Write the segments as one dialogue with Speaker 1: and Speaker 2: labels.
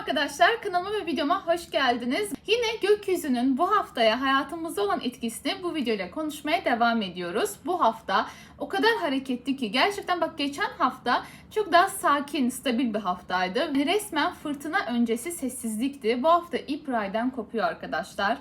Speaker 1: arkadaşlar, kanalıma ve videoma hoş geldiniz. Yine gökyüzünün bu haftaya hayatımızda olan etkisini bu videoyla konuşmaya devam ediyoruz. Bu hafta o kadar hareketli ki gerçekten bak geçen hafta çok daha sakin, stabil bir haftaydı. Resmen fırtına öncesi sessizlikti. Bu hafta ip raydan kopuyor arkadaşlar.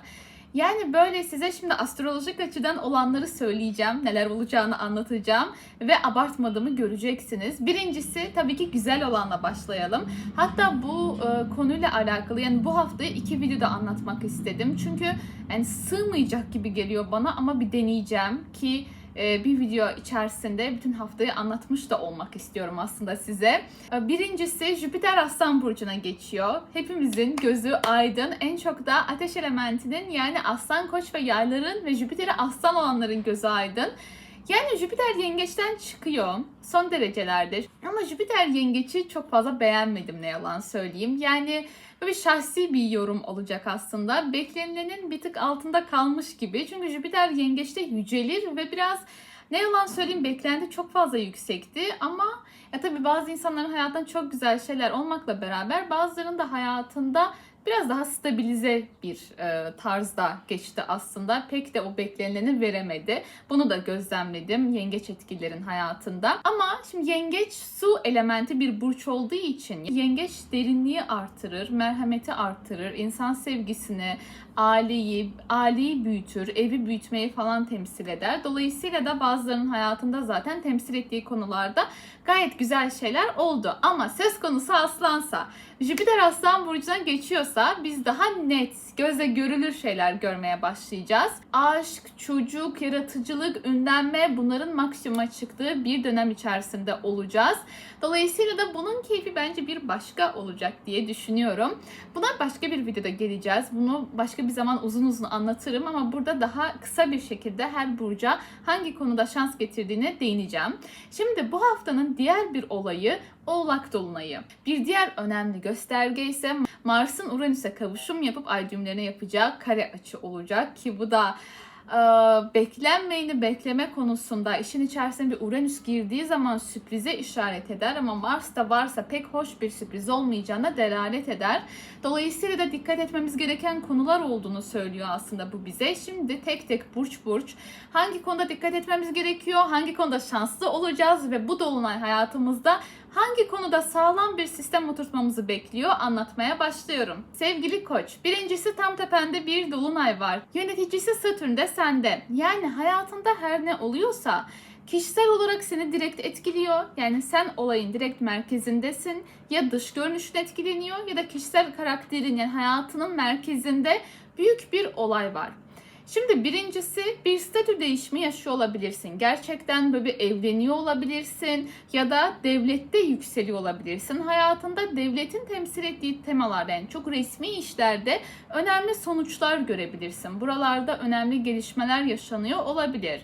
Speaker 1: Yani böyle size şimdi astrolojik açıdan olanları söyleyeceğim, neler olacağını anlatacağım ve abartmadığımı göreceksiniz. Birincisi tabii ki güzel olanla başlayalım. Hatta bu konuyla alakalı yani bu haftayı 2 videoda anlatmak istedim. Çünkü yani sığmayacak gibi geliyor bana ama bir deneyeceğim ki bir video içerisinde bütün haftayı anlatmış da olmak istiyorum aslında size. Birincisi Jüpiter Aslan Burcu'na geçiyor. Hepimizin gözü aydın. En çok da ateş elementinin yani Aslan, Koç ve Yayların ve Jüpiter'i Aslan olanların gözü aydın. Yani Jüpiter yengeçten çıkıyor son derecelerde. Ama Jüpiter yengeçi çok fazla beğenmedim ne yalan söyleyeyim. Yani böyle şahsi bir yorum olacak aslında. Beklenilenin bir tık altında kalmış gibi. Çünkü Jüpiter yengeçte yücelir ve biraz ne yalan söyleyeyim beklenti çok fazla yüksekti. Ama ya tabii bazı insanların hayatında çok güzel şeyler olmakla beraber bazılarının da hayatında biraz daha stabilize bir tarzda geçti aslında. Pek de o beklenileni veremedi. Bunu da gözlemledim yengeç etkilerin hayatında. Ama şimdi yengeç su elementi bir burç olduğu için yengeç derinliği artırır, merhameti artırır, insan sevgisini, aileyi büyütür, evi büyütmeyi falan temsil eder. Dolayısıyla da bazılarının hayatında zaten temsil ettiği konularda gayet güzel şeyler oldu. Ama söz konusu aslansa, Jüpiter Aslan Burcu'na geçiyorsa biz daha net, gözle görülür şeyler görmeye başlayacağız. Aşk, çocuk, yaratıcılık, ünlenme bunların maksimuma çıktığı bir dönem içerisinde olacağız. Dolayısıyla da bunun keyfi bence bir başka olacak diye düşünüyorum. Buna başka bir videoda geleceğiz. Bunu başka bir zaman uzun uzun anlatırım ama burada daha kısa bir şekilde her burca hangi konuda şans getirdiğine değineceğim. Şimdi bu haftanın diğer bir olayı Oğlak Dolunayı. Bir diğer önemli gösterge ise Mars'ın Uranüs'e kavuşum yapıp ay düğümlerine yapacağı kare açı olacak ki bu da beklenmeyeni bekleme konusunda işin içerisine bir Uranüs girdiği zaman sürprize işaret eder ama Mars'ta varsa pek hoş bir sürpriz olmayacağına delalet eder. Dolayısıyla da dikkat etmemiz gereken konular olduğunu söylüyor aslında bu bize. Şimdi tek tek burç hangi konuda dikkat etmemiz gerekiyor, hangi konuda şanslı olacağız ve bu dolunay hayatımızda hangi konuda sağlam bir sistem oturtmamızı bekliyor anlatmaya başlıyorum. Sevgili Koç, birincisi tam tepende bir dolunay var. Yöneticisi Satürn de sende. Yani hayatında her ne oluyorsa kişisel olarak seni direkt etkiliyor. Yani sen olayın direkt merkezindesin. Ya dış görünüşün etkileniyor ya da kişisel karakterin yani hayatının merkezinde büyük bir olay var. Şimdi birincisi bir statü değişimi yaşıyor olabilirsin. Gerçekten böyle bir evleniyor olabilirsin ya da devlette yükseliyor olabilirsin. Hayatında devletin temsil ettiği temalarda yani çok resmi işlerde önemli sonuçlar görebilirsin. Buralarda önemli gelişmeler yaşanıyor olabilir.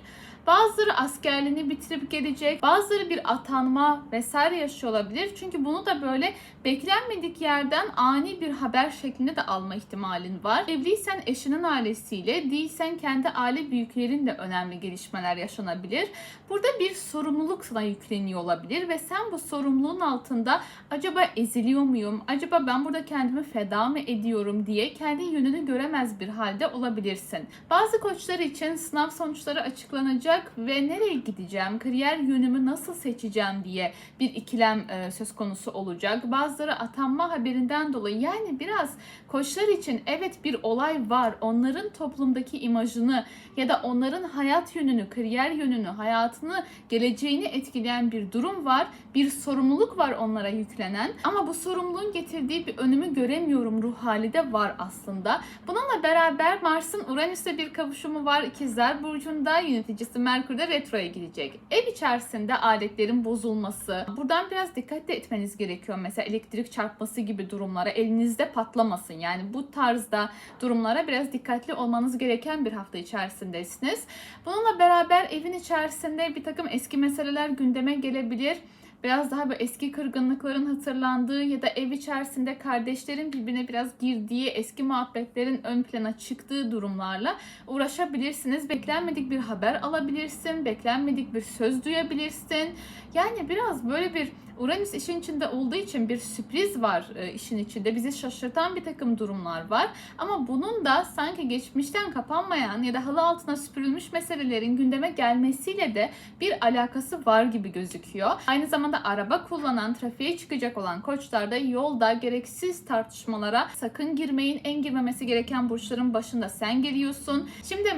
Speaker 1: Bazıları askerliğini bitirip gelecek, bazıları bir atanma vesaire yaşıyor olabilir. Çünkü bunu da böyle beklenmedik yerden ani bir haber şeklinde de alma ihtimalin var. Evliysen eşinin ailesiyle, değilsen kendi aile büyüklerinle önemli gelişmeler yaşanabilir. Burada bir sorumluluk sana yükleniyor olabilir ve sen bu sorumluluğun altında acaba eziliyor muyum, acaba ben burada kendimi feda mı ediyorum diye kendi yönünü göremez bir halde olabilirsin. Bazı koçlar için sınav sonuçları açıklanacak ve nereye gideceğim, kariyer yönümü nasıl seçeceğim diye bir ikilem söz konusu olacak. Bazıları atanma haberinden dolayı yani biraz koçlar için evet bir olay var. Onların toplumdaki imajını ya da onların hayat yönünü, kariyer yönünü, hayatını, geleceğini etkileyen bir durum var. Bir sorumluluk var onlara yüklenen. Ama bu sorumluluğun getirdiği bir önümü göremiyorum ruh hali de var aslında. Bununla beraber Mars'ın Uranüs'le bir kavuşumu var. İkizler Burcu'nda yöneticisi Merkür'de retroya gidecek. Ev içerisinde aletlerin bozulması. Buradan biraz dikkat de etmeniz gerekiyor. Mesela elektrik çarpması gibi durumlara elinizde patlamasın. Yani bu tarzda durumlara biraz dikkatli olmanız gereken bir hafta içerisindesiniz. Bununla beraber evin içerisinde bir takım eski meseleler gündeme gelebilir. Biraz daha böyle eski kırgınlıkların hatırlandığı ya da ev içerisinde kardeşlerin birbirine biraz girdiği, eski muhabbetlerin ön plana çıktığı durumlarla uğraşabilirsiniz. Beklenmedik bir haber alabilirsin, beklenmedik bir söz duyabilirsin. Yani biraz böyle bir Uranüs işin içinde olduğu için bir sürpriz var işin içinde. Bizi şaşırtan bir takım durumlar var. Ama bunun da sanki geçmişten kapanmayan ya da halı altına süpürülmüş meselelerin gündeme gelmesiyle de bir alakası var gibi gözüküyor. Aynı zamanda araba kullanan, trafiğe çıkacak olan koçlarda yolda gereksiz tartışmalara sakın girmeyin. En girmemesi gereken burçların başında sen geliyorsun. Şimdi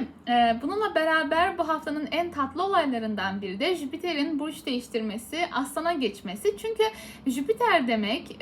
Speaker 1: bununla beraber bu haftanın en tatlı olaylarından biri de Jüpiter'in burç değiştirmesi, Aslan'a geçmesi. Çünkü Jüpiter demek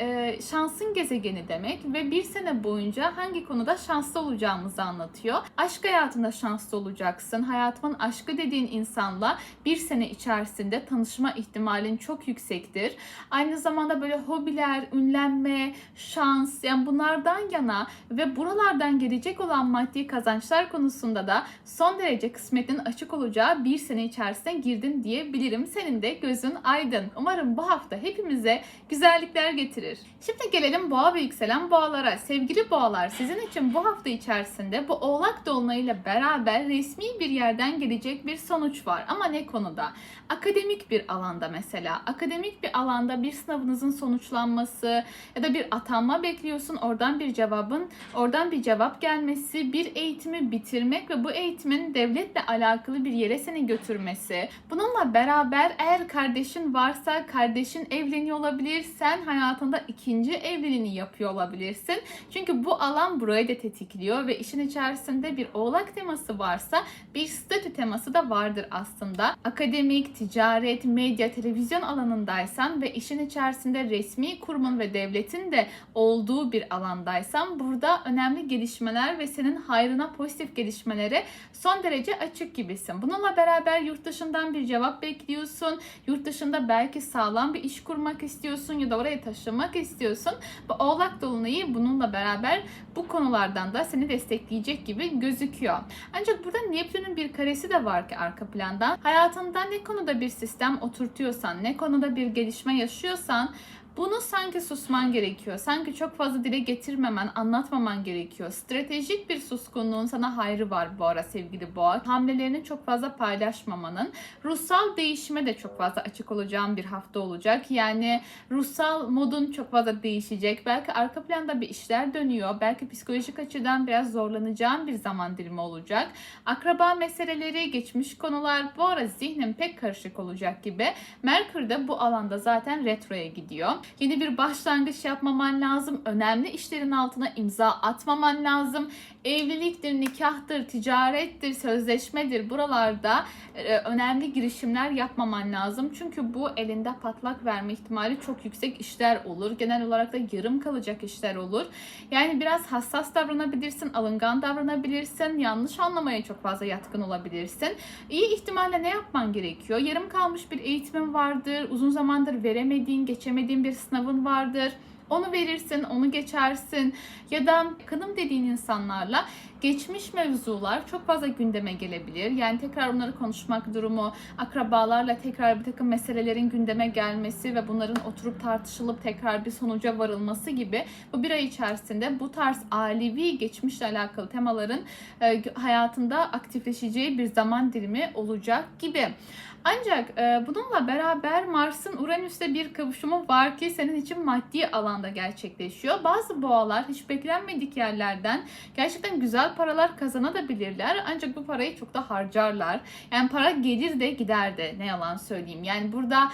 Speaker 1: şansın gezegeni demek ve bir sene boyunca hangi konuda şanslı olacağımızı anlatıyor. Aşk hayatında şanslı olacaksın. Hayatımın aşkı dediğin insanla bir sene içerisinde tanışma ihtimalin çok yüksektir. Aynı zamanda böyle hobiler, ünlenme, şans, yani bunlardan yana ve buralardan gelecek olan maddi kazançlar konusunda da son derece kısmetin açık olacağı bir sene içerisinde girdin diyebilirim. Senin de gözün aydın. Umarım bu hafta hepimize güzellikler getirir. Şimdi gelelim boğa ve yükselen boğalara. Sevgili boğalar, sizin için bu hafta içerisinde bu oğlak dolunayıyla beraber resmi bir yerden gelecek bir sonuç var. Ama ne konuda? Akademik bir alanda mesela. Akademik bir alanda bir sınavınızın sonuçlanması ya da bir atanma bekliyorsun. Oradan bir cevap gelmesi, bir eğitimi bitirmek ve bu eğitimin devletle alakalı bir yere seni götürmesi. Bununla beraber eğer kardeşin varsa kardeşin evleniyor olabilir. Sen hayatında ikinci evliliğini yapıyor olabilirsin. Çünkü bu alan burayı da tetikliyor ve işin içerisinde bir oğlak teması varsa bir statü teması da vardır aslında. Akademik, ticaret, medya, televizyon alanındaysan ve işin içerisinde resmi kurumun ve devletin de olduğu bir alandaysan burada önemli gelişmeler ve senin hayrına pozitif gelişmelere son derece açık gibisin. Bununla beraber yurt dışından bir cevap bekliyorsun. Yurt dışında belki sağlam bir iş kurmak istiyorsun ya da oraya taşınmak istiyorsun. Bu oğlak dolunayı bununla beraber bu konulardan da seni destekleyecek gibi gözüküyor. Ancak burada Neptün'ün bir karesi de var ki arka planda. Hayatında ne konuda bir sistem oturtuyorsan, ne konuda bir gelişme yaşıyorsan bunu sanki susman gerekiyor. Sanki çok fazla dile getirmemen, anlatmaman gerekiyor. Stratejik bir suskunluğun sana hayrı var bu ara sevgili boğa. Hamlelerini çok fazla paylaşmamanın. Ruhsal değişime de çok fazla açık olacağın bir hafta olacak. Yani ruhsal modun çok fazla değişecek. Belki arka planda bir işler dönüyor. Belki psikolojik açıdan biraz zorlanacağın bir zaman dilimi olacak. Akraba meseleleri, geçmiş konular bu ara zihnin pek karışık olacak gibi. Merkür de bu alanda zaten retroya gidiyor. Yeni bir başlangıç yapmaman lazım. Önemli işlerin altına imza atmaman lazım. Evliliktir, nikahtır, ticarettir, sözleşmedir. Buralarda önemli girişimler yapmaman lazım. Çünkü bu elinde patlak verme ihtimali çok yüksek işler olur. Genel olarak da yarım kalacak işler olur. Yani biraz hassas davranabilirsin, alıngan davranabilirsin, yanlış anlamaya çok fazla yatkın olabilirsin. İyi ihtimalle ne yapman gerekiyor? Yarım kalmış bir eğitimin vardır, uzun zamandır veremediğin, geçemediğin bir sınavın vardır. Onu verirsin, onu geçersin ya da yakınım dediğin insanlarla geçmiş mevzular çok fazla gündeme gelebilir. Yani tekrar onları konuşmak durumu, akrabalarla tekrar bir takım meselelerin gündeme gelmesi ve bunların oturup tartışılıp tekrar bir sonuca varılması gibi bu bir ay içerisinde bu tarz ailevi geçmişle alakalı temaların hayatında aktifleşeceği bir zaman dilimi olacak gibi. Ancak bununla beraber Mars'ın Uranüs'te bir kavuşumu var ki senin için maddi alanda gerçekleşiyor. Bazı boğalar hiç beklenmedik yerlerden gerçekten güzel paralar kazanabilirler. Ancak bu parayı çok da harcarlar. Yani para gelir de gider de, ne yalan söyleyeyim. Yani burada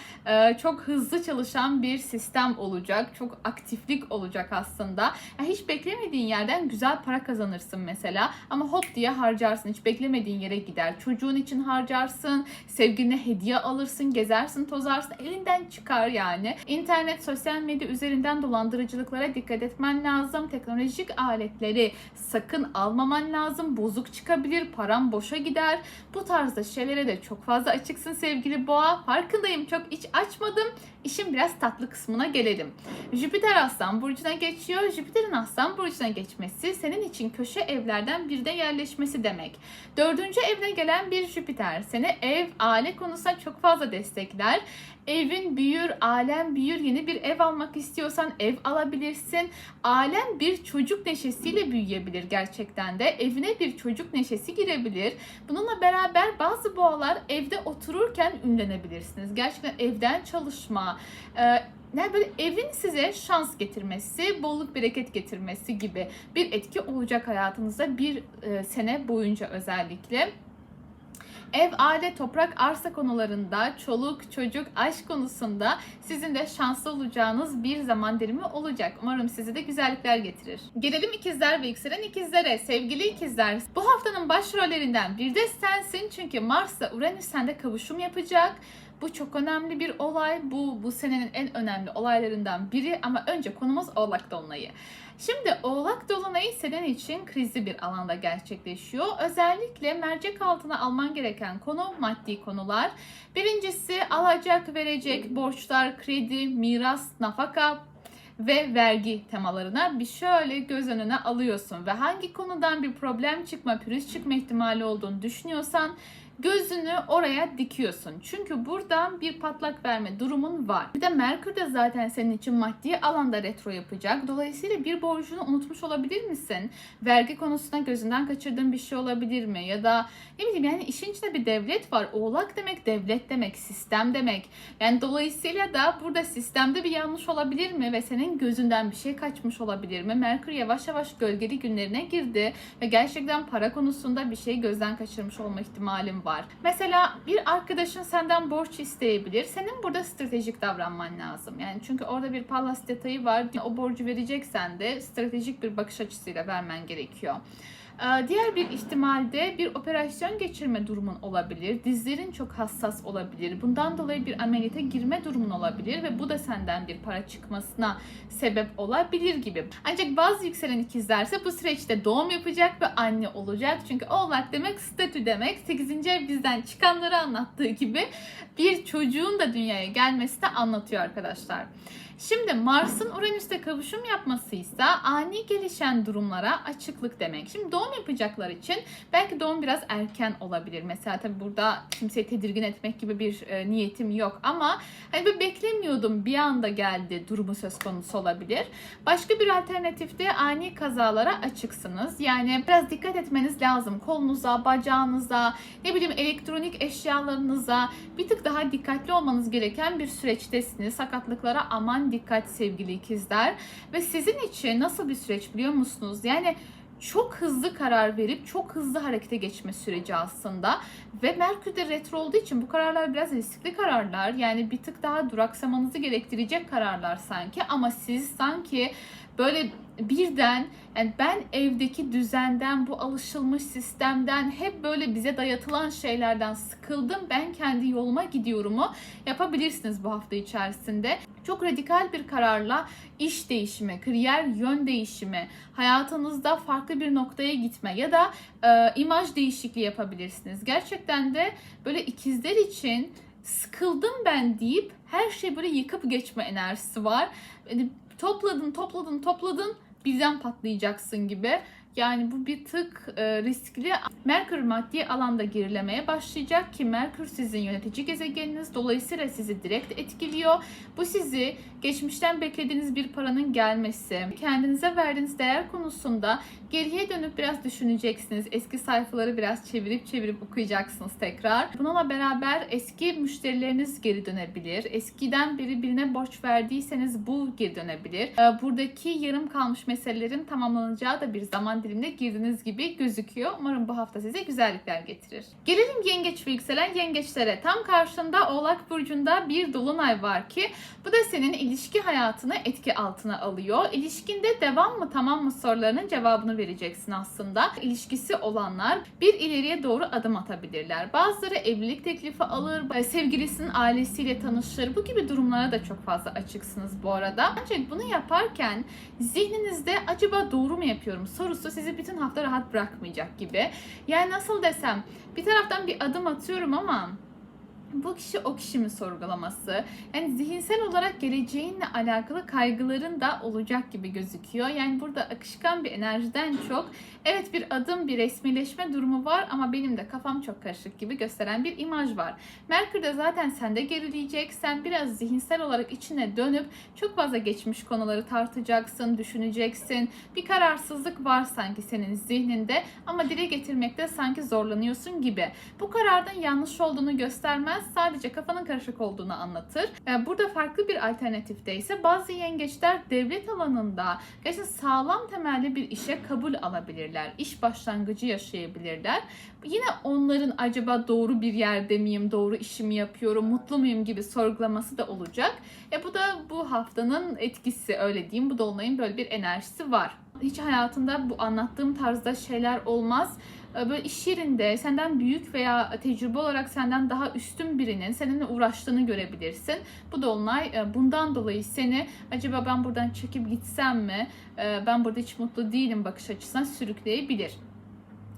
Speaker 1: çok hızlı çalışan bir sistem olacak. Çok aktiflik olacak aslında. Yani hiç beklemediğin yerden güzel para kazanırsın mesela. Ama hop diye harcarsın. Hiç beklemediğin yere gider. Çocuğun için harcarsın. Sevgiline hediye alırsın, gezersin, tozarsın, elinden çıkar yani. İnternet, sosyal medya üzerinden dolandırıcılıklara dikkat etmen lazım. Teknolojik aletleri sakın almaman lazım. Bozuk çıkabilir, param boşa gider. Bu tarzda şeylere de çok fazla açıksın sevgili boğa. Farkındayım, çok iç açmadım. İşin biraz tatlı kısmına gelelim. Jüpiter Aslan burcuna geçiyor. Jüpiter'in Aslan burcuna geçmesi senin için köşe evlerden bir de yerleşmesi demek. 4. evine gelen bir Jüpiter seni ev, aile konusunda çok fazla destekler. Evin büyür, ailen büyür, yeni bir ev almak istiyorsan ev alabilirsin. Ailen bir çocuk neşesiyle büyüyebilir gerçekten de. Evine bir çocuk neşesi girebilir. Bununla beraber bazı boğalar evde otururken ünlenebilirsiniz. Gerçekten evden çalışma, yani böyle evin size şans getirmesi, bolluk bereket getirmesi gibi bir etki olacak hayatınızda bir sene boyunca özellikle. Ev, aile, toprak, arsa konularında, çoluk, çocuk, aşk konusunda sizin de şanslı olacağınız bir zaman dilimi olacak. Umarım size de güzellikler getirir. Gelelim ikizler ve yükselen ikizlere. Sevgili ikizler, bu haftanın başrollerinden bir de sensin. Çünkü Mars'la Uranüs sende kavuşum yapacak. Bu çok önemli bir olay. Bu senenin en önemli olaylarından biri ama önce konumuz Oğlak Dolunayı. Şimdi Oğlak Dolunayı senin için krizli bir alanda gerçekleşiyor. Özellikle mercek altına alman gereken konu maddi konular. Birincisi alacak verecek borçlar, kredi, miras, nafaka ve vergi temalarına bir şöyle göz önüne alıyorsun ve hangi konudan bir problem çıkma, pürüz çıkma ihtimali olduğunu düşünüyorsan gözünü oraya dikiyorsun. Çünkü buradan bir patlak verme durumun var. Bir de Merkür de zaten senin için maddi alanda retro yapacak. Dolayısıyla bir borcunu unutmuş olabilir misin? Vergi konusunda gözünden kaçırdığın bir şey olabilir mi? Ya da ne bileyim, yani işin içinde bir devlet var. Oğlak demek devlet demek, sistem demek. Yani dolayısıyla da burada sistemde bir yanlış olabilir mi? Ve senin gözünden bir şey kaçmış olabilir mi? Merkür yavaş yavaş gölgeli günlerine girdi ve gerçekten para konusunda bir şey gözden kaçırmış olma ihtimalim var. Mesela bir arkadaşın senden borç isteyebilir. Senin burada stratejik davranman lazım. Yani çünkü orada bir Pallas detayı var. O borcu vereceksen de stratejik bir bakış açısıyla vermen gerekiyor. Diğer bir ihtimalde bir operasyon geçirme durumun olabilir. Dizlerin çok hassas olabilir. Bundan dolayı bir ameliyata girme durumun olabilir ve bu da senden bir para çıkmasına sebep olabilir gibi. Ancak bazı yükselen ikizlerse bu süreçte doğum yapacak ve anne olacak. Çünkü Oğlak demek statü demek. 8. ev bizden çıkanları anlattığı gibi bir çocuğun da dünyaya gelmesi de anlatıyor arkadaşlar. Şimdi Mars'ın Uranüs'te kavuşum yapmasıysa ani gelişen durumlara açıklık demek. Şimdi doğum yapacaklar için belki doğum biraz erken olabilir. Mesela tabii burada kimseyi tedirgin etmek gibi bir niyetim yok ama hani böyle beklemiyordum bir anda geldi durumu söz konusu olabilir. Başka bir alternatifte ani kazalara açıksınız. Yani biraz dikkat etmeniz lazım. Kolunuza, bacağınıza, ne bileyim elektronik eşyalarınıza bir tık daha dikkatli olmanız gereken bir süreçtesiniz. Sakatlıklara aman dikkat sevgili ikizler. Ve sizin için nasıl bir süreç biliyor musunuz? Yani çok hızlı karar verip çok hızlı harekete geçme süreci aslında. Ve Merkür de retro olduğu için bu kararlar biraz riskli kararlar. Yani bir tık daha duraksamanızı gerektirecek kararlar sanki. Ama siz sanki böyle birden, yani ben evdeki düzenden, bu alışılmış sistemden, hep böyle bize dayatılan şeylerden sıkıldım, ben kendi yoluma gidiyorumu yapabilirsiniz bu hafta içerisinde. Çok radikal bir kararla iş değişimi, kariyer yön değişimi, hayatınızda farklı bir noktaya gitme ya da imaj değişikliği yapabilirsiniz. Gerçekten de böyle ikizler için sıkıldım ben deyip her şey böyle yıkıp geçme enerjisi var. Yani topladın birden patlayacaksın gibi. Yani bu bir tık riskli. Merkür maddi alanda gerilemeye başlayacak ki Merkür sizin yönetici gezegeniniz. Dolayısıyla sizi direkt etkiliyor. Bu sizi geçmişten beklediğiniz bir paranın gelmesi, kendinize verdiğiniz değer konusunda geriye dönüp biraz düşüneceksiniz. Eski sayfaları biraz çevirip okuyacaksınız tekrar. Bununla beraber eski müşterileriniz geri dönebilir. Eskiden beri birine borç verdiyseniz bu geri dönebilir. Buradaki yarım kalmış meselelerin tamamlanacağı da bir zaman dilimine girdiğiniz gibi gözüküyor. Umarım bu hafta size güzellikler getirir. Gelelim yengeç ve yükselen yengeçlere. Tam karşında Oğlak Burcu'nda bir dolunay var ki bu da senin ilişki hayatını etki altına alıyor. İlişkinde devam mı tamam mı sorularının cevabını vereceksin aslında. İlişkisi olanlar bir ileriye doğru adım atabilirler. Bazıları evlilik teklifi alır, sevgilisinin ailesiyle tanışır. Bu gibi durumlara da çok fazla açıksınız bu arada. Ancak bunu yaparken zihninizde acaba doğru mu yapıyorum sorusu sizi bütün hafta rahat bırakmayacak gibi. Yani nasıl desem, bir taraftan bir adım atıyorum ama bu kişi o kişi mi sorgulaması. Yani zihinsel olarak geleceğinle alakalı kaygıların da olacak gibi gözüküyor. Yani burada akışkan bir enerjiden çok evet bir adım, bir resmileşme durumu var ama benim de kafam çok karışık gibi gösteren bir imaj var. Merkür de zaten sende gerileyecek. Sen biraz zihinsel olarak içine dönüp çok fazla geçmiş konuları tartacaksın, düşüneceksin. Bir kararsızlık var sanki senin zihninde ama dile getirmekte sanki zorlanıyorsun gibi. Bu kararın yanlış olduğunu göstermez, sadece kafanın karışık olduğunu anlatır. Burada farklı bir alternatifte ise bazı yengeçler devlet alanında gerçekten sağlam temelli bir işe kabul alabilirler. İş başlangıcı yaşayabilirler. Yine onların acaba doğru bir yerde miyim, doğru işimi yapıyorum, mutlu muyum gibi sorgulaması da olacak. Bu da bu haftanın etkisi, öyle diyeyim. Bu dolunayın böyle bir enerjisi var. Hiç hayatında bu anlattığım tarzda şeyler olmaz. Böyle iş yerinde senden büyük veya tecrübe olarak senden daha üstün birinin seninle uğraştığını görebilirsin. Bu dolunay bundan dolayı seni acaba ben buradan çekip gitsem mi, ben burada hiç mutlu değilim bakış açısına sürükleyebilir.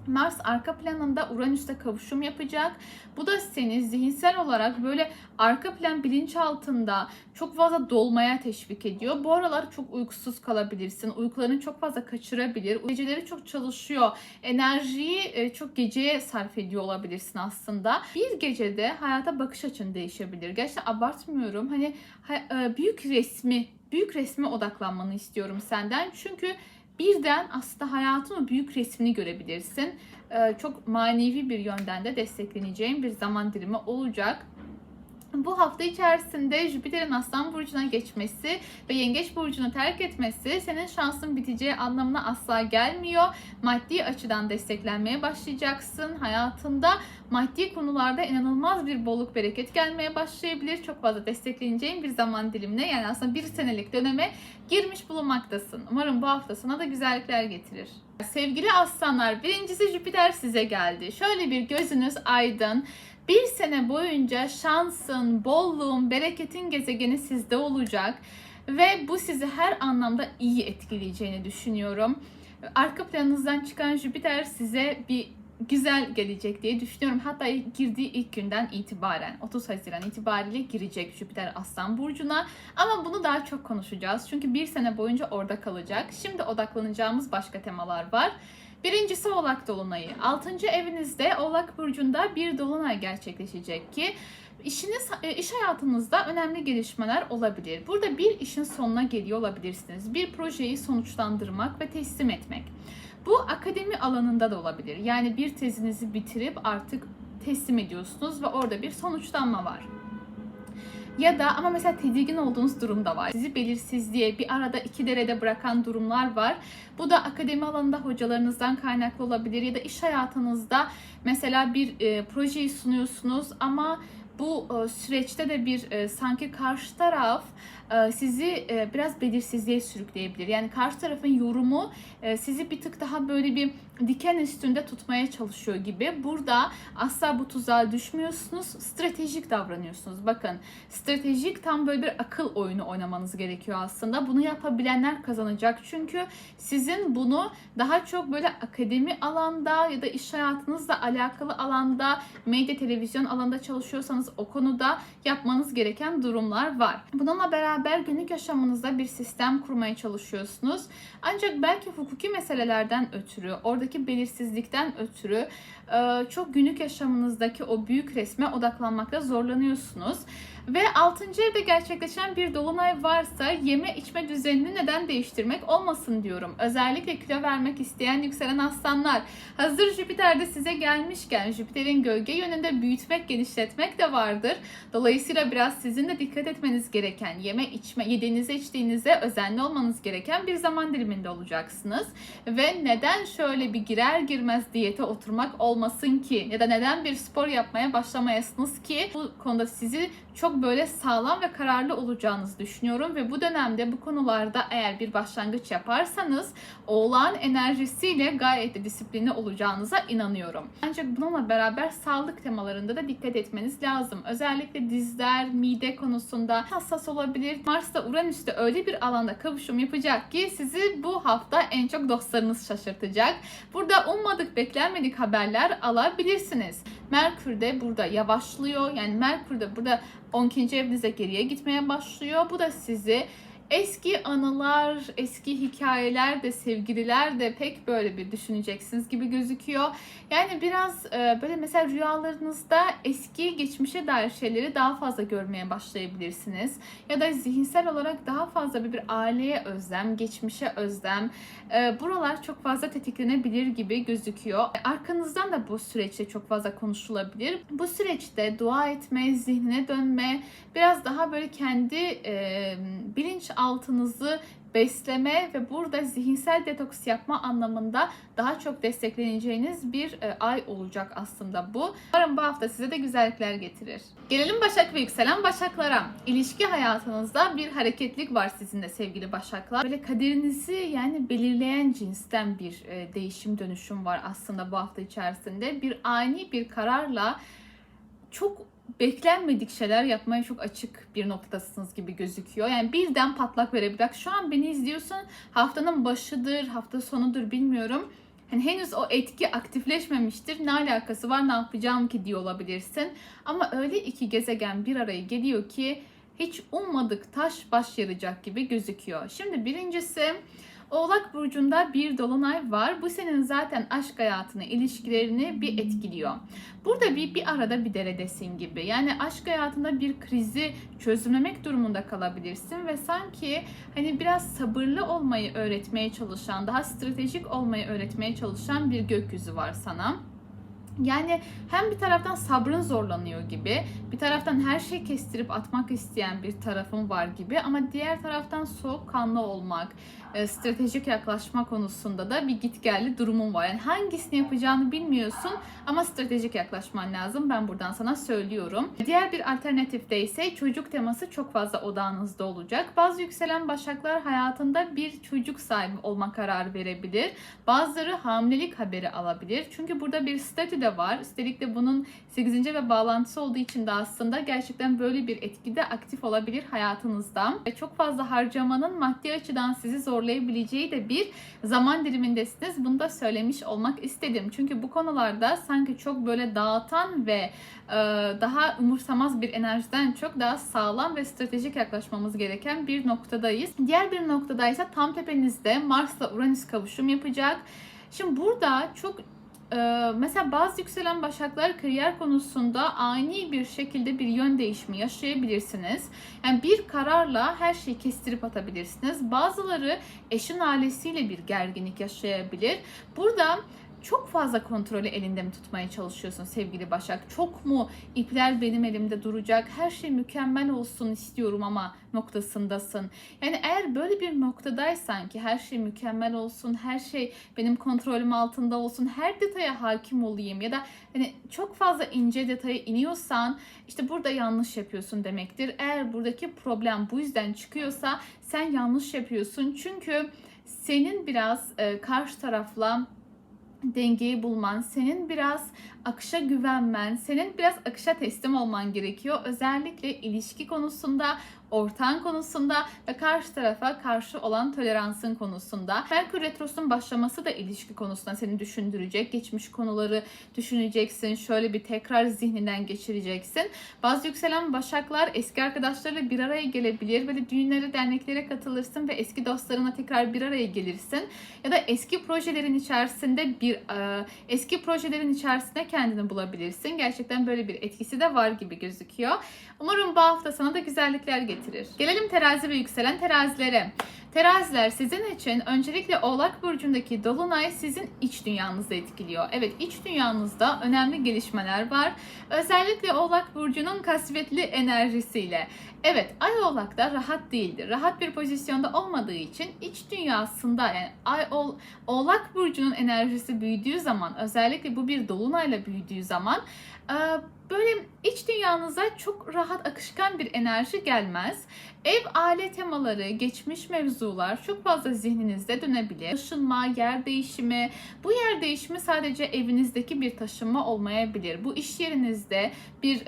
Speaker 1: Mars arka planında Uranüs'te kavuşum yapacak. Bu da seni zihinsel olarak böyle arka plan bilinçaltında çok fazla dolmaya teşvik ediyor. Bu aralar çok uykusuz kalabilirsin. Uykularını çok fazla kaçırabilir. Geceleri çok çalışıyor. Enerjiyi çok geceye sarf ediyor olabilirsin aslında. Bir gecede hayata bakış açın değişebilir. Gerçekten abartmıyorum. Hani büyük resme odaklanmanı istiyorum senden. Çünkü birden aslında hayatın o büyük resmini görebilirsin. Çok manevi bir yönden de destekleneceğin bir zaman dilimi olacak. Bu hafta içerisinde Jüpiter'in Aslan Burcu'na geçmesi ve Yengeç Burcu'nu terk etmesi senin şansın biteceği anlamına asla gelmiyor. Maddi açıdan desteklenmeye başlayacaksın. Hayatında maddi konularda inanılmaz bir bolluk bereket gelmeye başlayabilir. Çok fazla destekleneceğin bir zaman dilimine, yani aslında bir senelik döneme girmiş bulunmaktasın. Umarım bu hafta sana da güzellikler getirir. Sevgili aslanlar, birincisi Jüpiter size geldi. Şöyle bir gözünüz aydın. Bir sene boyunca şansın, bolluğun, bereketin gezegeni sizde olacak ve bu sizi her anlamda iyi etkileyeceğini düşünüyorum. Arka planınızdan çıkan Jüpiter size bir güzel gelecek diye düşünüyorum. Hatta girdiği ilk günden itibaren 30 Haziran itibariyle girecek Jüpiter Aslan Burcu'na. Ama bunu daha çok konuşacağız. Çünkü bir sene boyunca orada kalacak. Şimdi odaklanacağımız başka temalar var. Birincisi Oğlak Dolunayı. 6. evinizde Oğlak Burcu'nda bir dolunay gerçekleşecek ki iş hayatınızda önemli gelişmeler olabilir. Burada bir işin sonuna geliyor olabilirsiniz. Bir projeyi sonuçlandırmak ve teslim etmek. Bu akademi alanında da olabilir. Yani bir tezinizi bitirip artık teslim ediyorsunuz ve orada bir sonuçlanma var. Ya da ama mesela tedirgin olduğunuz durum da var. Sizi belirsizliğe, bir arada iki derede bırakan durumlar var. Bu da akademi alanında hocalarınızdan kaynaklı olabilir ya da iş hayatınızda mesela bir projeyi sunuyorsunuz ama bu süreçte de bir sanki karşı taraf sizi biraz belirsizliğe sürükleyebilir. Yani karşı tarafın yorumu sizi bir tık daha böyle bir diken üstünde tutmaya çalışıyor gibi. Burada asla bu tuzağa düşmüyorsunuz. Stratejik davranıyorsunuz. Bakın, stratejik, tam böyle bir akıl oyunu oynamanız gerekiyor aslında. Bunu yapabilenler kazanacak. Çünkü sizin bunu daha çok böyle akademi alanda ya da iş hayatınızla alakalı alanda, medya, televizyon alanında çalışıyorsanız o konuda yapmanız gereken durumlar var. Bununla beraber günlük yaşamınızda bir sistem kurmaya çalışıyorsunuz. Ancak belki hukuki meselelerden ötürü, oradaki belirsizlikten ötürü çok günlük yaşamınızdaki o büyük resme odaklanmakta zorlanıyorsunuz. Ve 6. evde gerçekleşen bir dolunay varsa yeme içme düzenini neden değiştirmek olmasın diyorum. Özellikle kilo vermek isteyen yükselen aslanlar. Hazır Jüpiter de size gelmişken Jüpiter'in gölge yönünde büyütmek, genişletmek de vardır. Dolayısıyla biraz sizin de dikkat etmeniz gereken, yediğinize içtiğinize özenli olmanız gereken bir zaman diliminde olacaksınız. Ve neden şöyle bir girer girmez diyete oturmak olmasın ki? Ya da neden bir spor yapmaya başlamayasınız ki? Bu konuda sizi çok böyle sağlam ve kararlı olacağınızı düşünüyorum ve bu dönemde bu konularda eğer bir başlangıç yaparsanız Oğlağın enerjisiyle gayet de disiplinli olacağınıza inanıyorum. Ancak bununla beraber sağlık temalarında da dikkat etmeniz lazım. Özellikle dizler, mide konusunda hassas olabilir. Mars'ta Uranüs'te öyle bir alanda kavuşum yapacak ki sizi bu hafta en çok dostlarınız şaşırtacak. Burada ummadık, beklenmedik haberler alabilirsiniz. Merkür de burada yavaşlıyor. Yani Merkür de burada 12. evinize geriye gitmeye başlıyor. Bu da sizi eski anılar, eski hikayeler de, sevgililer de pek böyle bir düşüneceksiniz gibi gözüküyor. Yani biraz böyle mesela rüyalarınızda eski geçmişe dair şeyleri daha fazla görmeye başlayabilirsiniz. Ya da zihinsel olarak daha fazla bir aileye özlem, geçmişe özlem. Buralar çok fazla tetiklenebilir gibi gözüküyor. Arkanızdan da bu süreçte çok fazla konuşulabilir. Bu süreçte dua etme, zihnine dönme, biraz daha böyle kendi bilinçaltınızı besleme ve burada zihinsel detoks yapma anlamında daha çok destekleneceğiniz bir ay olacak aslında bu. Umarım bu hafta size de güzellikler getirir. Gelelim Başak ve yükselen Başaklara. İlişki hayatınızda bir hareketlik var sizin de sevgili Başaklar. Böyle kaderinizi yani belirleyen cinsten bir değişim dönüşüm var aslında bu hafta içerisinde. Bir ani bir kararla çok beklenmedik şeyler yapmaya çok açık bir noktadasınız gibi gözüküyor. Yani birden patlak verebilir. Bak şu an beni izliyorsun, haftanın başıdır, hafta sonudur bilmiyorum. Hani henüz o etki aktifleşmemiştir. Ne alakası var, ne yapacağım ki diye olabilirsin. Ama öyle iki gezegen bir araya geliyor ki hiç ummadık taş baş yarayacak gibi gözüküyor. Şimdi birincisi, Oğlak Burcu'nda bir dolunay var. Bu senin zaten aşk hayatını, ilişkilerini bir etkiliyor. Burada bir arada bir deredesin gibi. Yani aşk hayatında bir krizi çözümlemek durumunda kalabilirsin ve sanki hani biraz sabırlı olmayı öğretmeye çalışan, daha stratejik olmayı öğretmeye çalışan bir gökyüzü var sana. Yani hem bir taraftan sabrın zorlanıyor gibi, bir taraftan her şeyi kestirip atmak isteyen bir tarafın var gibi ama diğer taraftan soğukkanlı olmak, stratejik yaklaşma konusunda da bir gitgelli durumun var. Yani hangisini yapacağını bilmiyorsun ama stratejik yaklaşman lazım. Ben buradan sana söylüyorum. Diğer bir alternatifte ise çocuk teması çok fazla odağınızda olacak. Bazı yükselen başaklar hayatında bir çocuk sahibi olma kararı verebilir. Bazıları hamilelik haberi alabilir. Çünkü burada bir statü de var. Üstelik de bunun 8. ve bağlantısı olduğu için de aslında gerçekten böyle bir etki de aktif olabilir hayatınızda. Çok fazla harcamanın maddi açıdan sizi zorlayabileceği de bir zaman dilimindesiniz. Bunu da söylemiş olmak istedim. Çünkü bu konularda sanki çok böyle dağıtan ve daha umursamaz bir enerjiden çok daha sağlam ve stratejik yaklaşmamız gereken bir noktadayız. Diğer bir noktadaysa tam tepenizde Mars'la Uranüs kavuşum yapacak. Şimdi burada çok mesela bazı yükselen başaklar kariyer konusunda ani bir şekilde bir yön değişimi yaşayabilirsiniz. Yani bir kararla her şeyi kestirip atabilirsiniz. Bazıları eşin ailesiyle bir gerginlik yaşayabilir. Burada çok fazla kontrolü elinde mi tutmaya çalışıyorsun sevgili Başak? Çok mu ipler benim elimde duracak? Her şey mükemmel olsun istiyorum ama noktasındasın. Yani eğer böyle bir noktadaysan ki her şey mükemmel olsun, her şey benim kontrolüm altında olsun, her detaya hakim olayım ya da hani çok fazla ince detaya iniyorsan işte burada yanlış yapıyorsun demektir. Eğer buradaki problem bu yüzden çıkıyorsa sen yanlış yapıyorsun. Çünkü senin biraz karşı tarafla dengeyi bulman, senin biraz akışa güvenmen, senin biraz akışa teslim olman gerekiyor. Özellikle ilişki konusunda, ortağın konusunda ve karşı tarafa karşı olan toleransın konusunda. Merkür Retrosu'nun başlaması da ilişki konusunda seni düşündürecek. Geçmiş konuları düşüneceksin. Şöyle bir tekrar zihninden geçireceksin. Bazı yükselen başaklar eski arkadaşlarıyla bir araya gelebilir. Böyle düğünlere, derneklere katılırsın ve eski dostlarına tekrar bir araya gelirsin. Ya da eski projelerin içerisinde eski projelerin içerisinde kendini bulabilirsin. Gerçekten böyle bir etkisi de var gibi gözüküyor. Umarım bu hafta sana da güzellikler getirir. Gelelim terazi ve yükselen terazilere. Teraziler sizin için öncelikle Oğlak Burcu'ndaki Dolunay sizin iç dünyanızı etkiliyor. Evet, iç dünyanızda önemli gelişmeler var. Özellikle Oğlak Burcu'nun kasvetli enerjisiyle. Evet, Ay Oğlak'ta rahat değildir. Rahat bir pozisyonda olmadığı için iç dünyasında yani Oğlak Burcu'nun enerjisi büyüdüğü zaman, özellikle bu bir dolunayla büyüdüğü zaman Böyle iç dünyanıza çok rahat akışkan bir enerji gelmez. Ev, aile temaları, geçmiş mevzular çok fazla zihninizde dönebilir. Taşınma, yer değişimi. Bu yer değişimi sadece evinizdeki bir taşınma olmayabilir. Bu iş yerinizde bir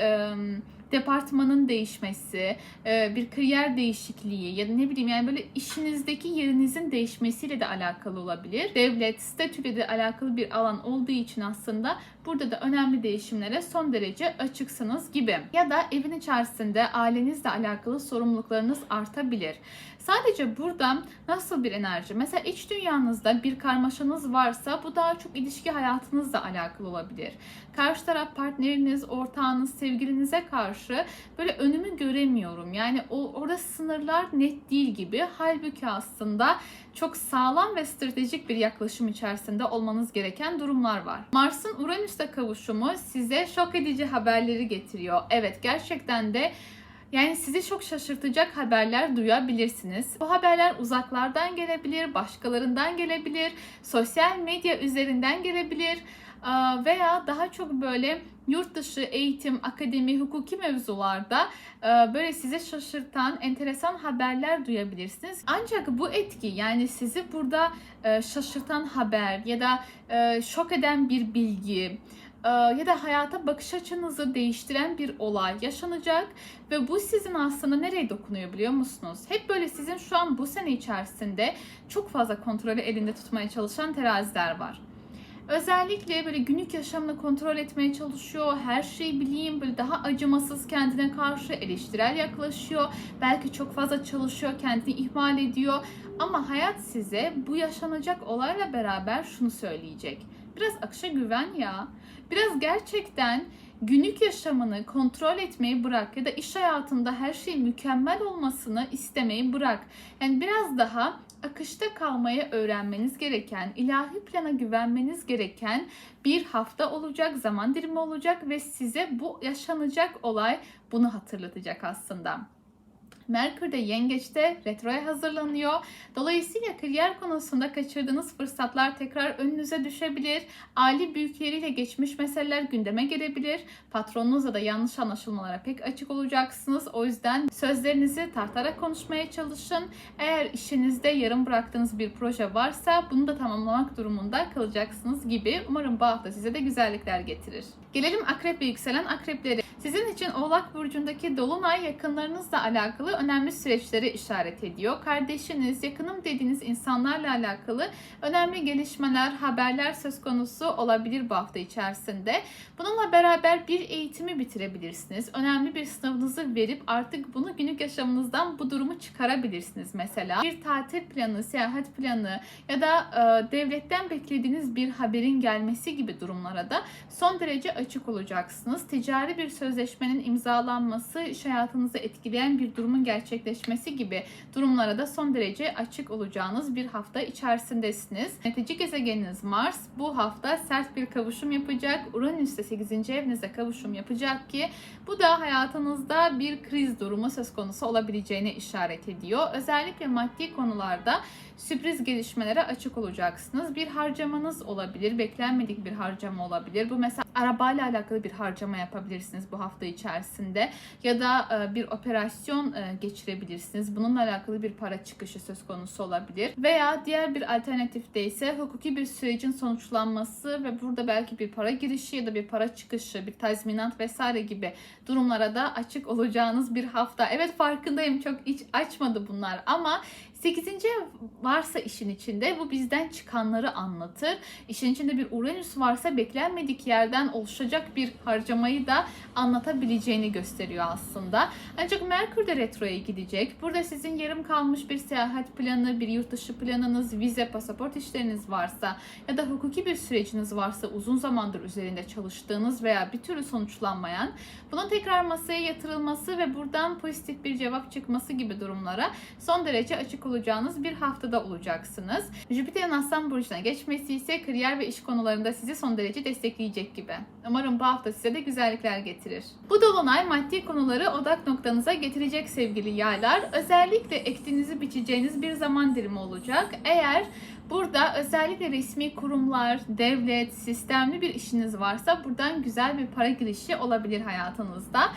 Speaker 1: departmanın değişmesi, bir kariyer değişikliği ya da ne bileyim yani böyle işinizdeki yerinizin değişmesiyle de alakalı olabilir. Devlet, statüyle de alakalı bir alan olduğu için aslında burada da önemli değişimlere son derece açıksınız gibi. Ya da evin içerisinde ailenizle alakalı sorumluluklarınız artabilir. Sadece burada nasıl bir enerji? Mesela iç dünyanızda bir karmaşanız varsa bu daha çok ilişki hayatınızla alakalı olabilir. Karşı taraf partneriniz, ortağınız, sevgilinize karşı böyle önümü göremiyorum. Yani orada sınırlar net değil gibi. Halbuki aslında çok sağlam ve stratejik bir yaklaşım içerisinde olmanız gereken durumlar var. Mars'ın Uranüs'te kavuşumu size şok edici haberleri getiriyor. Evet, gerçekten de yani sizi çok şaşırtacak haberler duyabilirsiniz. Bu haberler uzaklardan gelebilir, başkalarından gelebilir, sosyal medya üzerinden gelebilir veya daha çok böyle yurt dışı eğitim, akademi, hukuki mevzularda böyle sizi şaşırtan enteresan haberler duyabilirsiniz. Ancak bu etki, yani sizi burada şaşırtan haber ya da şok eden bir bilgi ya da hayata bakış açınızı değiştiren bir olay yaşanacak ve bu sizin aslında nereye dokunuyor biliyor musunuz? Hep böyle sizin şu an bu sene içerisinde çok fazla kontrolü elinde tutmaya çalışan teraziler var. Özellikle böyle günlük yaşamını kontrol etmeye çalışıyor, her şeyi bileyim, böyle daha acımasız, kendine karşı eleştirel yaklaşıyor. Belki çok fazla çalışıyor, kendini ihmal ediyor. Ama hayat size bu yaşanacak olayla beraber şunu söyleyecek: biraz akışa güven ya. Biraz gerçekten günlük yaşamını kontrol etmeyi bırak ya da iş hayatında her şeyin mükemmel olmasını istemeyi bırak. Yani biraz daha akışta kalmayı öğrenmeniz gereken, ilahi plana güvenmeniz gereken bir hafta olacak, zaman dilimi olacak ve size bu yaşanacak olay bunu hatırlatacak aslında. Merkür de Yengeç'te retroya hazırlanıyor. Dolayısıyla kariyer konusunda kaçırdığınız fırsatlar tekrar önünüze düşebilir. Aile büyükleriyle geçmiş meseleler gündeme gelebilir. Patronunuzla da yanlış anlaşılmalara pek açık olacaksınız. O yüzden sözlerinizi tartarak konuşmaya çalışın. Eğer işinizde yarım bıraktığınız bir proje varsa bunu da tamamlamak durumunda kalacaksınız gibi. Umarım bu hafta size de güzellikler getirir. Gelelim Akrep ve yükselen akrepleri. Sizin için Oğlak Burcu'ndaki Dolunay yakınlarınızla alakalı önemli süreçleri işaret ediyor. Kardeşiniz, yakınım dediğiniz insanlarla alakalı önemli gelişmeler, haberler söz konusu olabilir bu hafta içerisinde. Bununla beraber bir eğitimi bitirebilirsiniz. Önemli bir sınavınızı verip artık bunu günlük yaşamınızdan bu durumu çıkarabilirsiniz mesela. Bir tatil planı, seyahat planı ya da devletten beklediğiniz bir haberin gelmesi gibi durumlara da son derece açık olacaksınız. Ticari bir sözleşmenin imzalanması, iş hayatınızı etkileyen bir durumun gerçekleşmesi gibi durumlara da son derece açık olacağınız bir hafta içerisindesiniz. Yönetici gezegeniniz Mars bu hafta sert bir kavuşum yapacak. Uranüs'te 8. evinize kavuşum yapacak ki bu da hayatınızda bir kriz durumu söz konusu olabileceğini işaret ediyor. Özellikle maddi konularda sürpriz gelişmelere açık olacaksınız. Bir harcamanız olabilir, beklenmedik bir harcama olabilir. Bu mesela arabayla alakalı bir harcama yapabilirsiniz bu hafta içerisinde ya da bir operasyon geçirebilirsiniz. Bununla alakalı bir para çıkışı söz konusu olabilir. Veya diğer bir alternatifte ise hukuki bir sürecin sonuçlanması ve burada belki bir para girişi ya da bir para çıkışı, bir tazminat vesaire gibi durumlara da açık olacağınız bir hafta. Evet, farkındayım, çok iç açmadı bunlar ama 8. ev varsa işin içinde bu bizden çıkanları anlatır. İşin içinde bir Uranüs varsa beklenmedik yerden oluşacak bir harcamayı da anlatabileceğini gösteriyor aslında. Ancak Merkür de retroya gidecek. Burada sizin yarım kalmış bir seyahat planı, bir yurt dışı planınız, vize, pasaport işleriniz varsa ya da hukuki bir süreciniz varsa uzun zamandır üzerinde çalıştığınız veya bir türlü sonuçlanmayan, bunun tekrar masaya yatırılması ve buradan pozitif bir cevap çıkması gibi durumlara son derece açık olacağınız bir haftada olacaksınız. Jüpiter'in Aslan Burcu'na geçmesi ise kariyer ve iş konularında sizi son derece destekleyecek gibi. Umarım bu hafta size de güzellikler getirir. Bu dolunay maddi konuları odak noktanıza getirecek sevgili yaylar. Özellikle ektiğinizi biçeceğiniz bir zaman dilimi olacak. Eğer Burada özellikle resmi kurumlar, devlet, sistemli bir işiniz varsa buradan güzel bir para girişi olabilir hayatınızda.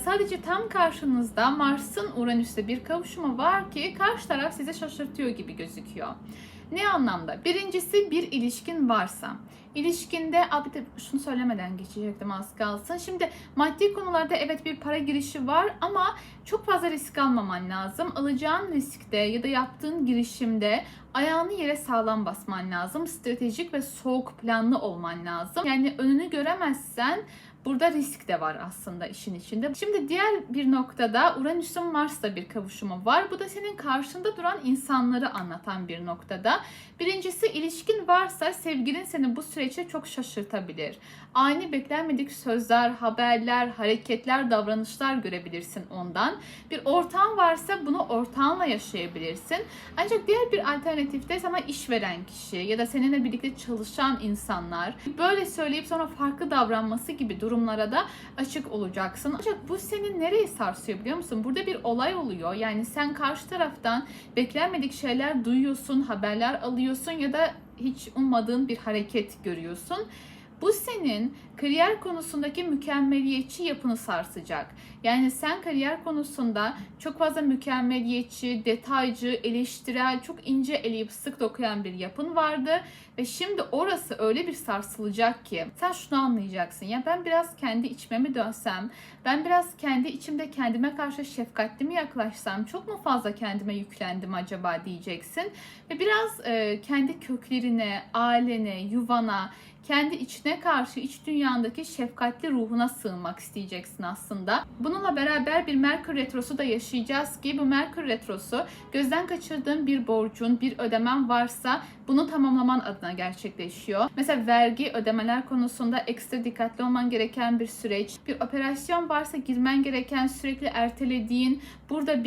Speaker 1: Sadece tam karşınızda Mars'ın Uranüs'te bir kavuşumu var ki karşı taraf size şaşırtıyor gibi gözüküyor. Ne anlamda? Birincisi, bir ilişkin varsa. İlişkinde, bir de şunu söylemeden geçecektim az kalsın. Şimdi maddi konularda evet bir para girişi var ama çok fazla risk almaman lazım. Alacağın riskte ya da yaptığın girişimde ayağını yere sağlam basman lazım. Stratejik ve soğuk planlı olman lazım. Yani önünü göremezsen burada risk de var aslında işin içinde. Şimdi diğer bir noktada Uranüs'ün Mars'la bir kavuşumu var. Bu da senin karşında duran insanları anlatan bir noktada. Birincisi, ilişkin varsa sevgilin seni bu süreçte çok şaşırtabilir. Ani beklenmedik sözler, haberler, hareketler, davranışlar görebilirsin ondan. Bir ortağın varsa bunu ortağınla yaşayabilirsin. Ancak diğer bir alternatifte sana iş veren kişi ya da seninle birlikte çalışan insanlar böyle söyleyip sonra farklı davranması gibi durumlara da açık olacaksın. Ancak bu seni nereye sarsıyor biliyor musun? Burada bir olay oluyor. Yani sen karşı taraftan beklenmedik şeyler duyuyorsun, haberler alıyorsun ya da hiç ummadığın bir hareket görüyorsun. Bu senin kariyer konusundaki mükemmeliyetçi yapını sarsacak. Yani sen kariyer konusunda çok fazla mükemmeliyetçi, detaycı, eleştirel, çok ince eleyip sık dokuyan bir yapın vardı. Ve şimdi orası öyle bir sarsılacak ki sen şunu anlayacaksın. Ya ben biraz kendi içime mi dönsem, ben biraz kendi içimde kendime karşı şefkatli mi yaklaşsam, çok mu fazla kendime yüklendim acaba diyeceksin. Ve biraz kendi köklerine, ailene, yuvana, kendi içine karşı, iç dünyandaki şefkatli ruhuna sığınmak isteyeceksin aslında. Bununla beraber bir Merkür Retrosu da yaşayacağız ki bu Merkür Retrosu gözden kaçırdığın bir borcun, bir ödemen varsa bunu tamamlaman adına gerçekleşiyor. Mesela vergi ödemeler konusunda ekstra dikkatli olman gereken bir süreç. Bir operasyon varsa girmen gereken, sürekli ertelediğin, burada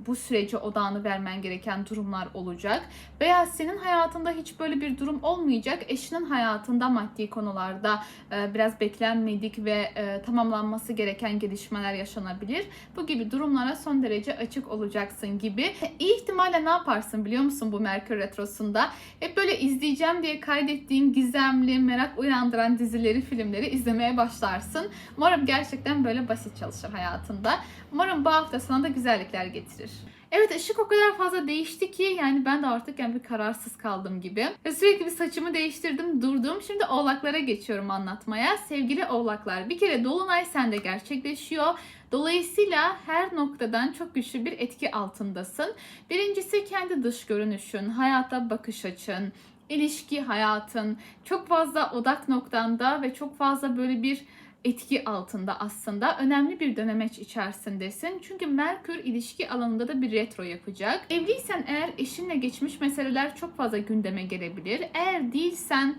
Speaker 1: bu sürece odağını vermen gereken durumlar olacak. Veya senin hayatında hiç böyle bir durum olmayacak. Eşinin hayatında maddi konularda biraz beklenmedik ve tamamlanması gereken gelişmeler yaşanabilir. Bu gibi durumlara son derece açık olacaksın gibi. İyi ihtimalle ne yaparsın biliyor musun bu Merkür Retrosu'nda? Hep böyle izleyeceğim diye kaydettiğin gizemli, merak uyandıran dizileri, filmleri izlemeye başlarsın. Umarım gerçekten böyle basit çalışır hayatında. Umarım bu hafta sana da güzellikler getirir. Evet, ışık o kadar fazla değişti ki yani ben de artık bir kararsız kaldım gibi. Ve sürekli bir saçımı değiştirdim, durdum. Şimdi oğlaklara geçiyorum anlatmaya. Sevgili oğlaklar, bir kere dolunay sende gerçekleşiyor. Dolayısıyla her noktadan çok güçlü bir etki altındasın. Birincisi kendi dış görünüşün, hayata bakış açın, ilişki hayatın, çok fazla odak noktanda ve çok fazla böyle bir etki altında aslında önemli bir dönemeç içerisindesin. Çünkü Merkür ilişki alanında da bir retro yapacak. Evliysen eğer eşinle geçmiş meseleler çok fazla gündeme gelebilir. Eğer değilsen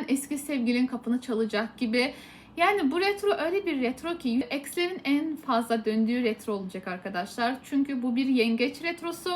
Speaker 1: eski sevgilin kapını çalacak gibi. Yani bu retro öyle bir retro ki ekslerin en fazla döndüğü retro olacak arkadaşlar. Çünkü bu bir yengeç retrosu.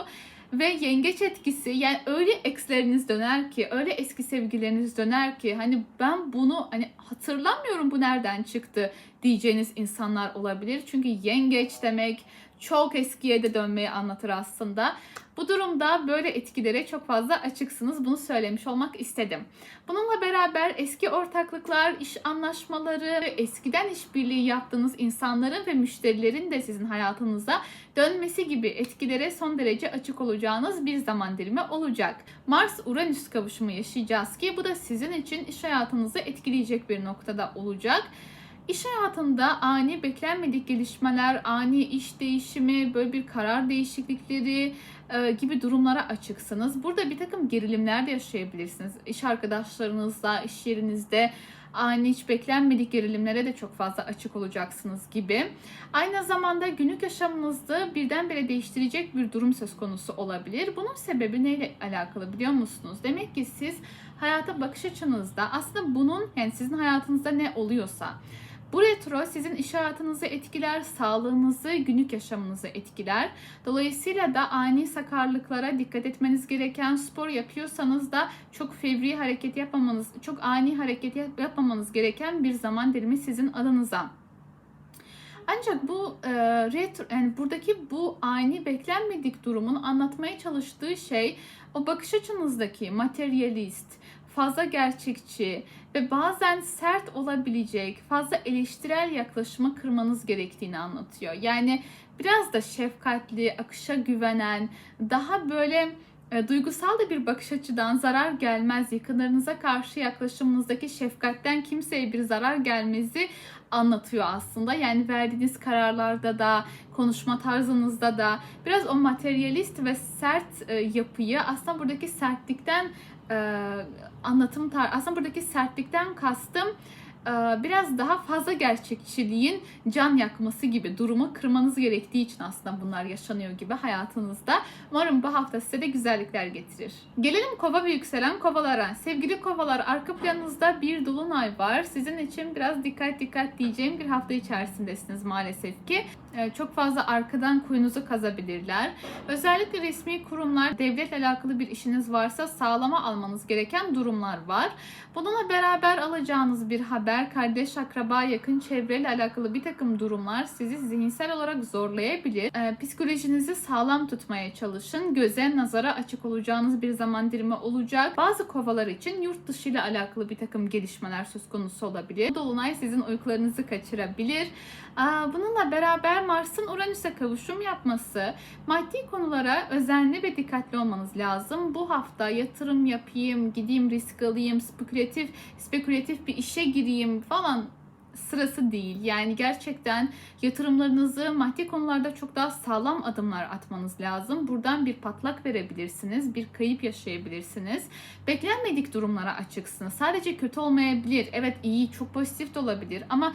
Speaker 1: Ve yengeç etkisi, yani öyle eksleriniz döner ki, öyle eski sevgileriniz döner ki hani ben bunu hatırlamıyorum, bu nereden çıktı diyeceğiniz insanlar olabilir. Çünkü yengeç demek çok eskiye de dönmeyi anlatır aslında. Bu durumda böyle etkilere çok fazla açıksınız. Bunu söylemiş olmak istedim. Bununla beraber eski ortaklıklar, iş anlaşmaları, eskiden işbirliği yaptığınız insanların ve müşterilerin de sizin hayatınıza dönmesi gibi etkilere son derece açık olacağınız bir zaman dilimi olacak. Mars-Uranüs kavuşumu yaşayacağız ki bu da sizin için iş hayatınızı etkileyecek bir noktada olacak. İş hayatında ani beklenmedik gelişmeler, ani iş değişimi, böyle bir karar değişiklikleri gibi durumlara açıksınız. Burada bir takım gerilimler de yaşayabilirsiniz. İş arkadaşlarınızla, iş yerinizde ani hiç beklenmedik gerilimlere de çok fazla açık olacaksınız gibi. Aynı zamanda günlük yaşamınızda birdenbire değiştirecek bir durum söz konusu olabilir. Bunun sebebi neyle alakalı biliyor musunuz? Demek ki siz hayata bakış açınızda aslında yani sizin hayatınızda ne oluyorsa, bu retro sizin iş hayatınızı etkiler, sağlığınızı, günlük yaşamınızı etkiler. Dolayısıyla da ani sakarlıklara dikkat etmeniz gereken, spor yapıyorsanız da çok fevri hareket yapmamanız, çok ani hareket yapmamanız gereken bir zaman dilimi sizin adınıza. Ancak bu retro, yani buradaki bu ani beklenmedik durumun anlatmaya çalıştığı şey o bakış açınızdaki materyalist, fazla gerçekçi ve bazen sert olabilecek, fazla eleştirel yaklaşımı kırmanız gerektiğini anlatıyor. Yani biraz da şefkatli, akışa güvenen, daha böyle duygusal da bir bakış açıdan zarar gelmez, yakınlarınıza karşı yaklaşımınızdaki şefkatten kimseye bir zarar gelmezi anlatıyor aslında. Yani verdiğiniz kararlarda da, konuşma tarzınızda da biraz o materyalist ve sert yapıyı aslında buradaki sertlikten aslında buradaki sertlikten kastım biraz daha fazla gerçekçiliğin can yakması gibi, durumu kırmanız gerektiği için aslında bunlar yaşanıyor gibi hayatınızda. Umarım bu hafta size de güzellikler getirir. Gelelim kova ve yükselen kovalara. Sevgili kovalar, arka planınızda bir dolunay var. Sizin için biraz dikkat diyeceğim bir hafta içerisindesiniz maalesef ki. Çok fazla arkadan kuyunuzu kazabilirler. Özellikle resmi kurumlar, devletle alakalı bir işiniz varsa sağlama almanız gereken durumlar var. Bununla beraber alacağınız bir haber, kardeş, akraba, yakın çevreyle alakalı bir takım durumlar sizi zihinsel olarak zorlayabilir. Psikolojinizi sağlam tutmaya çalışın. Göze, nazara açık olacağınız bir zaman dilimi olacak. Bazı kovalar için yurt dışı ile alakalı bir takım gelişmeler söz konusu olabilir. Dolunay sizin uykularınızı kaçırabilir. Bununla beraber Mars'ın Uranüs'e kavuşum yapması, maddi konulara özenli ve dikkatli olmanız lazım. Bu hafta yatırım yapayım, gideyim risk alayım, spekülatif bir işe gireyim falan sırası değil. Yani gerçekten yatırımlarınızı maddi konularda çok daha sağlam adımlar atmanız lazım. Buradan bir patlak verebilirsiniz, bir kayıp yaşayabilirsiniz. Beklenmedik durumlara açıksınız. Sadece kötü olmayabilir. Evet, iyi, çok pozitif de olabilir ama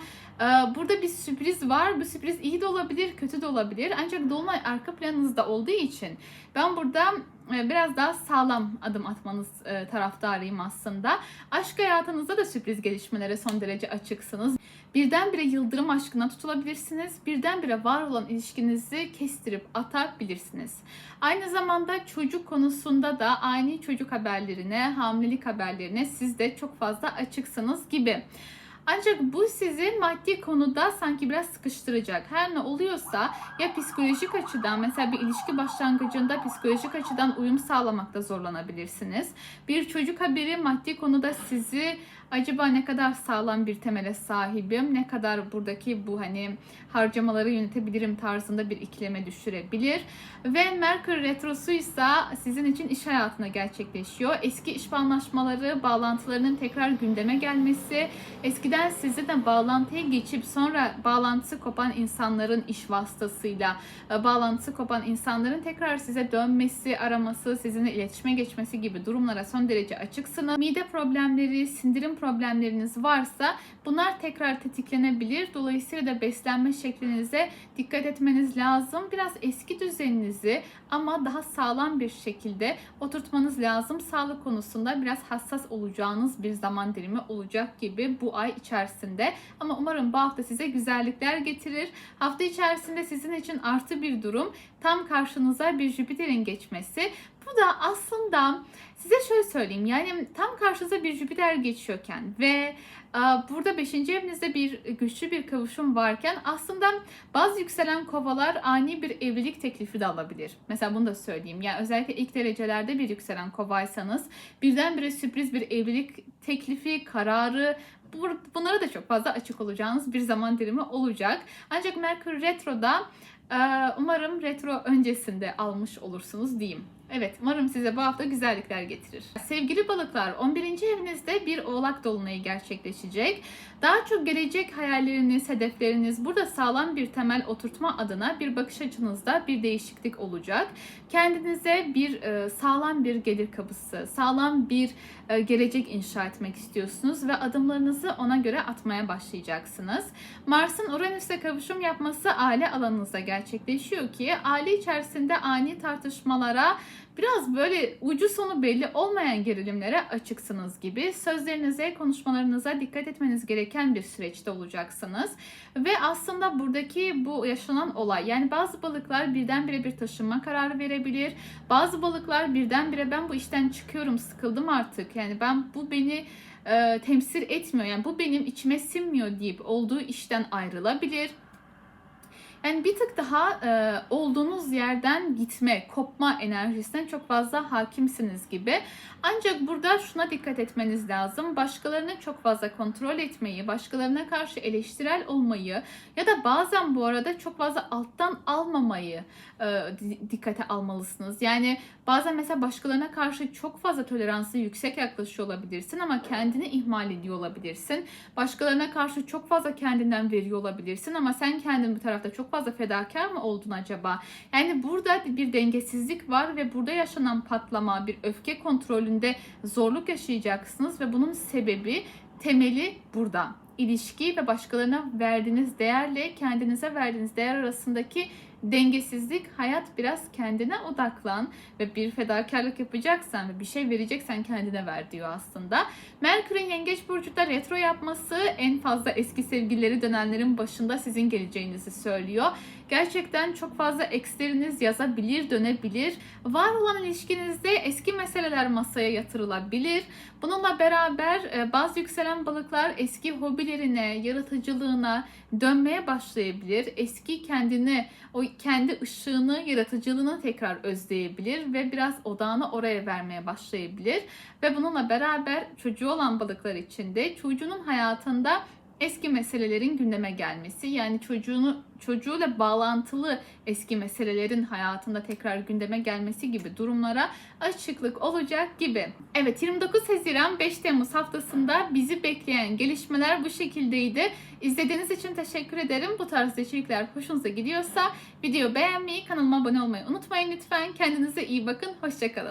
Speaker 1: burada bir sürpriz var. Bu sürpriz iyi de olabilir, kötü de olabilir. Ancak dolunay arka planınızda olduğu için ben burada biraz daha sağlam adım atmanız taraftarıyım aslında. Aşk hayatınızda da sürpriz gelişmelere son derece açıksınız. Birdenbire yıldırım aşkına tutulabilirsiniz. Birdenbire var olan ilişkinizi kestirip atabilirsiniz. Aynı zamanda çocuk konusunda da ani çocuk haberlerine, hamilelik haberlerine siz de çok fazla açıksınız gibi. Ancak bu sizi maddi konuda sanki biraz sıkıştıracak. Her ne oluyorsa ya psikolojik açıdan, mesela bir ilişki başlangıcında psikolojik açıdan uyum sağlamakta zorlanabilirsiniz. Bir çocuk haberi maddi konuda sizi acaba ne kadar sağlam bir temele sahibim, ne kadar buradaki bu harcamaları yönetebilirim tarzında bir ikileme düşürebilir. Ve Merkür Retrosu'ysa sizin için iş hayatına gerçekleşiyor. Eski iş anlaşmaları, bağlantılarının tekrar gündeme gelmesi, eskiden sizinle bağlantıya geçip sonra bağlantısı kopan insanların iş vasıtasıyla bağlantısı kopan insanların tekrar size dönmesi, araması, sizinle iletişime geçmesi gibi durumlara son derece açıksınız. Mide problemleri, sindirim problemleriniz varsa bunlar tekrar tetiklenebilir. Dolayısıyla da beslenme şeklinize dikkat etmeniz lazım. Biraz eski düzeninizi ama daha sağlam bir şekilde oturtmanız lazım. Sağlık konusunda biraz hassas olacağınız bir zaman dilimi olacak gibi bu ay içerisinde. Ama umarım bu hafta size güzellikler getirir. Hafta içerisinde sizin için artı bir durum. Tam karşınıza bir Jüpiter'in geçmesi. Bu da aslında size şöyle söyleyeyim, yani tam karşınıza bir Jüpiter geçiyorken ve burada 5. evinizde güçlü bir kavuşum varken aslında bazı yükselen kovalar ani bir evlilik teklifi de alabilir. Mesela bunu da söyleyeyim. Yani özellikle ilk derecelerde bir yükselen kovaysanız birdenbire sürpriz bir evlilik teklifi, kararı, bunlara da çok fazla açık olacağınız bir zaman dilimi olacak. Ancak Merkür Retro'da umarım retro öncesinde almış olursunuz diyeyim. Evet, umarım size bu hafta güzellikler getirir. Sevgili balıklar, 11. evinizde bir oğlak dolunayı gerçekleşecek. Daha çok gelecek hayalleriniz, hedefleriniz, burada sağlam bir temel oturtma adına bir bakış açınızda bir değişiklik olacak. Kendinize sağlam bir gelir kapısı, sağlam bir gelecek inşa etmek istiyorsunuz ve adımlarınızı ona göre atmaya başlayacaksınız. Mars'ın Uranüs'e kavuşum yapması aile alanınıza gerçekleşiyor ki aile içerisinde ani tartışmalara, biraz böyle ucu sonu belli olmayan gerilimlere açıksınız gibi. Sözlerinize, konuşmalarınıza dikkat etmeniz gereken bir süreçte olacaksınız. Ve aslında buradaki bu yaşanan olay, yani bazı balıklar birdenbire bir taşınma kararı verebilir. Bazı balıklar birdenbire ben bu işten çıkıyorum, sıkıldım artık. Yani bu beni temsil etmiyor. Yani bu benim içime sinmiyor deyip olduğu işten ayrılabilir. Yani bir tık daha olduğunuz yerden gitme, kopma enerjisine çok fazla hakimsiniz gibi. Ancak burada şuna dikkat etmeniz lazım. Başkalarını çok fazla kontrol etmeyi, başkalarına karşı eleştirel olmayı ya da bazen bu arada çok fazla alttan almamayı dikkate almalısınız. Yani bazen mesela başkalarına karşı çok fazla toleransı yüksek yaklaşıyor olabilirsin ama kendini ihmal ediyor olabilirsin. Başkalarına karşı çok fazla kendinden veriyor olabilirsin ama sen kendin bu tarafta çok fazla fedakar mı oldun acaba? Yani burada bir dengesizlik var ve burada yaşanan patlama, bir öfke kontrolünde zorluk yaşayacaksınız ve bunun sebebi, temeli burada. İlişki ve başkalarına verdiğiniz değerle kendinize verdiğiniz değer arasındaki dengesizlik. Hayat biraz kendine odaklan ve bir fedakarlık yapacaksan ve bir şey vereceksen kendine ver diyor aslında. Merkür'ün Yengeç Burcu'da retro yapması en fazla eski sevgilileri dönenlerin başında sizin geleceğinizi söylüyor. Gerçekten çok fazla eksleriniz yazabilir, dönebilir. Var olan ilişkinizde eski meseleler masaya yatırılabilir. Bununla beraber bazı yükselen balıklar eski hobilerine, yaratıcılığına dönmeye başlayabilir. Eski kendini, o kendi ışığını, yaratıcılığını tekrar özleyebilir ve biraz odağını oraya vermeye başlayabilir. Ve bununla beraber çocuğu olan balıklar için de çocuğunun hayatında eski meselelerin gündeme gelmesi, yani çocuğuyla bağlantılı eski meselelerin hayatında tekrar gündeme gelmesi gibi durumlara açıklık olacak gibi. Evet, 29 Haziran 5 Temmuz haftasında bizi bekleyen gelişmeler bu şekildeydi. İzlediğiniz için teşekkür ederim. Bu tarz içerikler hoşunuza gidiyorsa videoyu beğenmeyi, kanalıma abone olmayı unutmayın lütfen. Kendinize iyi bakın. Hoşça kalın.